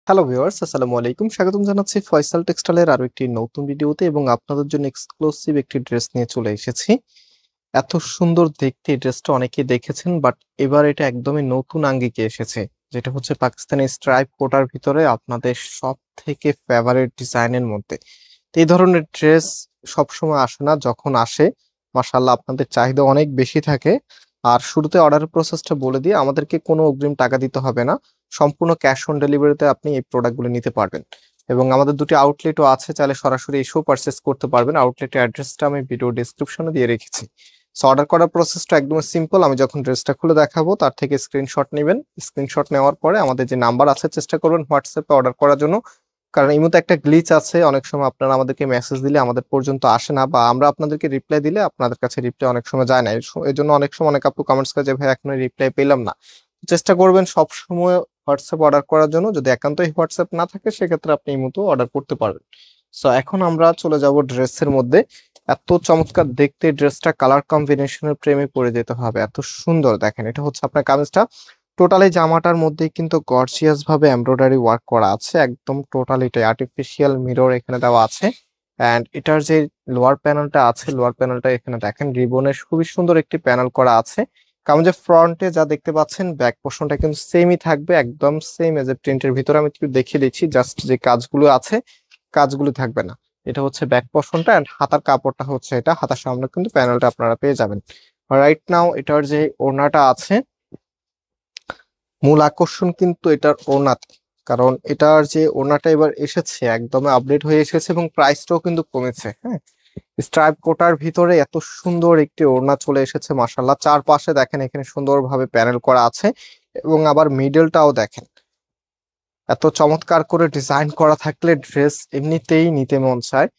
Hello viewers, আসসালামু আলাইকুম। স্বাগতম জানাচ্ছি ফয়সাল টেক্সটাইলের আরো একটি নতুন ভিডিওতে এবং আপনাদের জন্য এক্সক্লুসিভ একটি ড্রেস নিয়ে চলে এসেছি। এত সুন্দর দেখতে এই ড্রেসটা অনেকেই দেখেছেন, বাট এবার এটা একদমই নতুন আঙ্গিকে এসেছে, যেটা হচ্ছে পাকিস্তানি স্ট্রাইপ কোটার ভিতরে আপনাদের সব থেকে ফেভারিট ডিজাইনের মধ্যে। তো এই ধরনের ড্রেস সবসময় আসে না, যখন আসে মাশাআল্লাহ আপনাদের চাহিদা অনেক বেশি থাকে। আর শুরুতে অর্ডার প্রসেসটা বলে দিয়ে আমাদেরকে কোনো অগ্রিম টাকা দিতে হবে না, সম্পূর্ণ ক্যাশ অন ডেলিভারিতে আপনি এই প্রোডাক্টগুলো নিতে পারবেন। এবং আমাদের দুটি আউটলেটও আছে, চাইলে সরাসরি এসেও পারচেস করতে পারবেন। আউটলেটের অ্যাড্রেসটা আমি ভিডিও ডেসক্রিপশনে দিয়ে রেখেছি। সো অর্ডার করার প্রসেসটা একদম সিম্পল। আমি যখন ড্রেসটা খুলে দেখাবো তার থেকে স্ক্রিনশট নেবেন। স্ক্রিনশট নেওয়ার পরে আমাদের যে নাম্বার আছে চেষ্টা করবেন হোয়াটসঅ্যাপে অর্ডার করার জন্য, কারণ এই মুহূর্তে একটা গ্লিচ আছে, অনেক সময় আপনারা আমাদেরকে মেসেজ দিলে আমাদের পর্যন্ত আসে না, বা আমরা আপনাদেরকে রিপ্লাই দিলে আপনাদের কাছে রিপ্লাই অনেক সময় যায় না। এর জন্য অনেক সময় অনেক আপু কমেন্টস করে যে ভাই এখনো রিপ্লাই পেলাম না। চেষ্টা করবেন সব সময় হোয়াটসঅ্যাপ অর্ডার করার জন্য। যদি একান্তই হোয়াটসঅ্যাপ না থাকে সেক্ষেত্রে আপনি এই মতো অর্ডার করতে পারবেন। সো এখন আমরা চলে যাব ড্রেসের মধ্যে। এত চমৎকার দেখতে ড্রেসটা, কালার কম্বিনেশনের প্রেমে পড়ে যেতে হবে, এত সুন্দর। দেখেন, এটা হচ্ছে আপনার কামিজটা। টোটালি জামাটার মধ্যেই কিন্তু গর্জিয়াস ভাবে এমব্রয়ডারি ওয়ার্ক করা আছে, একদম টোটালিটাই আর্টিফিশিয়াল মিরর এখানে দেওয়া আছে। এন্ড এটার যে লোয়ার প্যানেলটা আছে, লোয়ার প্যানেলটা এখানে দেখেন রিবনের খুবই সুন্দর একটি প্যানেল করা আছে। কামিজের ফ্রন্টে যা দেখতে পাচ্ছেন ব্যাক পোর্শনটা কিন্তু সেমই থাকবে, একদম সেম এজ এ প্রিন্টের ভিতরে। আমি একটু দেখিয়ে দিচ্ছি, জাস্ট যে কাজগুলো আছে কাজগুলো থাকবে না। এটা হচ্ছে ব্যাক পোর্শনটা, এন্ড হাতার কাপড়টা হচ্ছে এটা, হাতার সামনে কিন্তু প্যানেলটা আপনারা পেয়ে যাবেন। রাইট নাও এটার যে ওড়নাটা আছে, মূল আকর্ষণ কিন্তু এটার ওড়নাতে, কারণ এটার যে ওড়নাটা এবার এসেছে একদম আপডেট হয়ে এসেছে এবং প্রাইসটাও কিন্তু কমেছে। হ্যাঁ, স্ট্রাইপ কোটার ভিতরে এত সুন্দর একটি ওড়না চলে এসেছে মাশাআল্লাহ। চারপাশে দেখেন এখানে সুন্দরভাবে প্যানেল করা আছে, এবং আবার মিডলটাও দেখেন এত চমৎকার করে ডিজাইন করা থাকলে ড্রেস এমনিতেই নিতে মন চায়।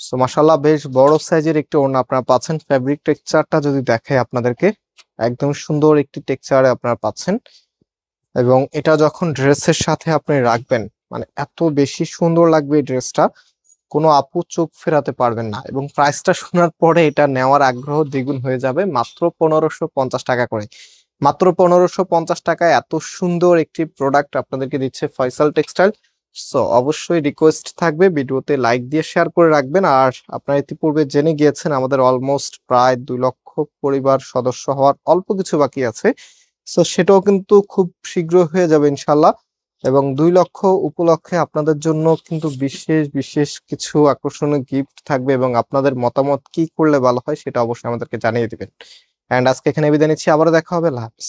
সো মাশাআল্লাহ বেশ বড় সাইজের একটি ওড়না আপনারা পাচ্ছেন। ফ্যাব্রিক টেক্সচারটা যদি দেখাই আপনাদেরকে, একদম সুন্দর একটি টেক্সচারে আপনারা পাচ্ছেন। এবং এটা যখন ড্রেসের সাথে আপনি রাখবেন, মানে এত বেশি সুন্দর লাগবে এই ড্রেসটা, কোনো আপু চোখ ফেরাতে পারবেন না। এবং প্রাইসটা শোনার পরে এটা নেওয়ার আগ্রহ দ্বিগুণ হয়ে যাবে, মাত্র 1550 টাকা করে। মাত্র 1550 টাকায় এত সুন্দর একটি প্রোডাক্ট আপনাদেরকে দিচ্ছে ফয়সাল টেক্সটাইল। সো অবশ্যই রিকোয়েস্ট থাকবে ভিডিওতে লাইক দিয়ে শেয়ার করে রাখবেন। আর আপনারা ইতিপূর্বে জেনে গিয়েছেন আমাদের অলমোস্ট প্রায় 2 লক্ষ পরিবার সদস্য হওয়ার অল্প কিছু বাকি আছে। সো সেটাও কিন্তু খুব শীঘ্র হয়ে যাবে ইনশাল্লাহ। এবং 2 লক্ষ উপলক্ষে আপনাদের জন্য কিন্তু বিশেষ বিশেষ কিছু আকর্ষণীয় গিফট থাকবে, এবং আপনাদের মতামত কি করলে ভালো হয় সেটা অবশ্যই আমাদেরকে জানিয়ে দিবেন। এন্ড আজকে এখানে বিদায় নিচ্ছি, আবারও দেখা হবে। আল্লাহ হাফেজ।